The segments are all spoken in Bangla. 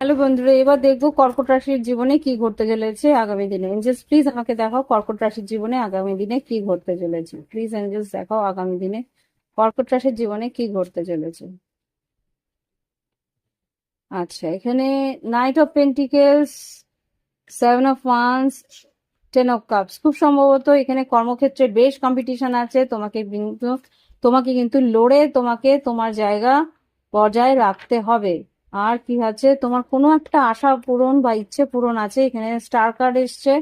হ্যালো বন্ধুরা, এবার দেখবো কর্কট রাশির জীবনে কি ঘটতে চলেছে আগামী দিনে। এঞ্জেলস প্লিজ আমাকে দেখাও কর্কট রাশির জীবনে আগামী দিনে কি ঘটতে চলেছে। প্লিজ এঞ্জেলস দেখাও আগামী দিনে কর্কট রাশির জীবনে কি ঘটতে চলেছে। আচ্ছা, এখানে night of pentacles, 7 of wands, 10 of cups. খুব সম্ভবত এখানে কর্মক্ষেত্রে বেশ কম্পিটিশন আছে, তোমাকে কিন্তু লড়ে তোমাকে তোমার জায়গা বজায় রাখতে হবে। আর কি আছে, তোমার কোনো একটা আশা পূরণ বা ইচ্ছে পূরণ আছে। এখানে স্টার কার্ড এসছে,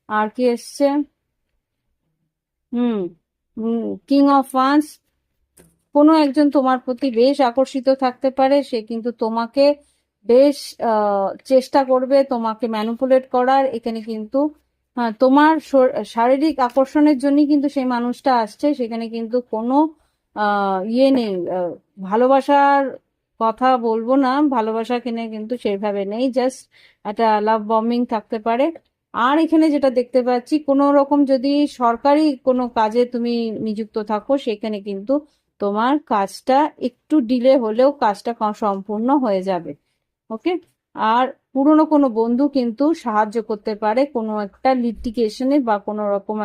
আর কি এসছে, হুম কিং অফ ওয়ান্স। কোনো একজন তোমার প্রতি বেশ আকর্ষিত থাকতে পারে, সে কিন্তু তোমাকে বেশ চেষ্টা করবে তোমাকে ম্যানিপুলেট করার। এখানে কিন্তু তোমার শারীরিক আকর্ষণের জন্যই কিন্তু সেই মানুষটা আসছে। সেখানে কিন্তু কোনো ইয়ে নেই, ভালোবাসার কথা বলবো না, ভালোবাসা কিনে কিন্তু সেইভাবে নেই, জাস্ট একটা লাভ বম্বিং থাকতে পারে। আর এখানে যেটা দেখতে পাচ্ছি, কোনো রকম যদি সরকারি কোনো কাজে তুমি নিযুক্ত থাকো, সেখানে কিন্তু তোমার কাজটা একটু ডিলে হলেও কাজটা সম্পূর্ণ হয়ে যাবে। ওকে। আর পুরনো কোনো বন্ধু কিন্তু সাহায্য করতে পারে কোনো একটা লিটিগেশনে বা কোনো রকম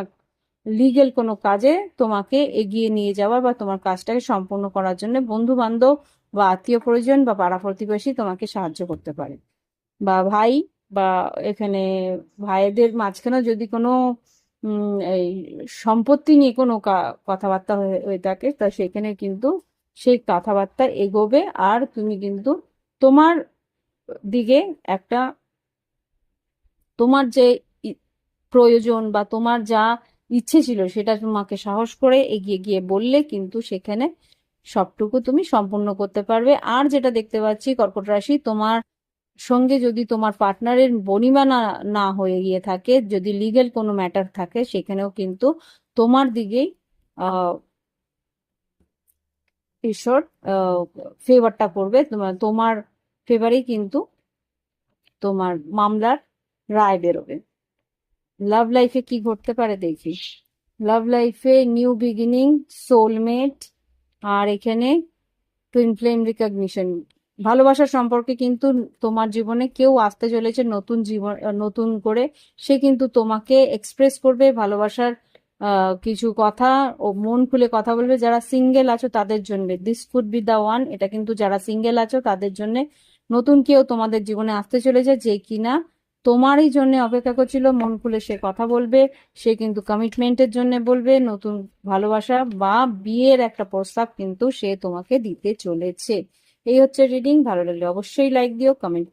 লিগেল কোনো কাজে তোমাকে এগিয়ে নিয়ে যাওয়ার বা তোমার কাজটাকে সম্পূর্ণ করার জন্য বন্ধু বান্ধব বা আত্মীয় পরিজন বা পাড়া প্রতিবেশী তোমাকে সাহায্য করতে পারে। বা ভাই, বা এখানে ভাইদের মাঝখানেও যদি কোনো এই সম্পত্তি নিয়ে কোনো কথাবার্তা হয়ে হয়ে থাকে, তা সেখানে কিন্তু সেই কথাবার্তা এগোবে। আর তুমি কিন্তু তোমার দিকে একটা, তোমার যে ই- প্রয়োজন বা তোমার যা ইচ্ছে ছিল সেটা তোমাকে সাহস করে এগিয়ে গিয়ে বললে কিন্তু সেখানে সবটুকু তুমি সম্পূর্ণ করতে পারবে। আর যেটা দেখতে পাচ্ছি কর্কট রাশি, তোমার সঙ্গে যদি তোমার পার্টনারের বনিবা না না হয়ে গিয়ে থাকে, যদি লিগেল কোনো ম্যাটার থাকে, সেখানেও কিন্তু তোমার দিকেই আহ ঈশ্বর ফেভারটা করবে, তোমার তোমার ফেভারেই কিন্তু তোমার মামলার রায় বেরোবে। লাভ লাইফে কি ঘটতে পারে দেখি। লাভ লাইফে নিউ বিগিনিং, সোলমেট, আর এখানে টুইন ফ্লেম রিকগনিশন। ভালোবাসার সম্পর্কে কিন্তু তোমার জীবনে কেউ আসতে চলেছে নতুন জীবন, নতুন করে। সে কিন্তু তোমাকে এক্সপ্রেস করবে ভালোবাসার কিছু কথা, ও মন খুলে কথা বলবে। যারা সিঙ্গেল আছো তাদের জন্য this could be the one. এটা কিন্তু যারা সিঙ্গেল আছো তাদের জন্য নতুন কেউ তোমাদের জীবনে আসতে চলেছে, যে কিনা তোমারই জন্য অপেক্ষা করছিল। মন খুলে সে কথা বলবে, সে কিন্তু কমিটমেন্টের জন্য বলবে, নতুন ভালোবাসা বা বিয়ের একটা প্রস্তাব কিন্তু সে তোমাকে দিতে চলেছে। এই হচ্ছে রিডিং। ভালো লাগলে অবশ্যই লাইক দিও, কমেন্ট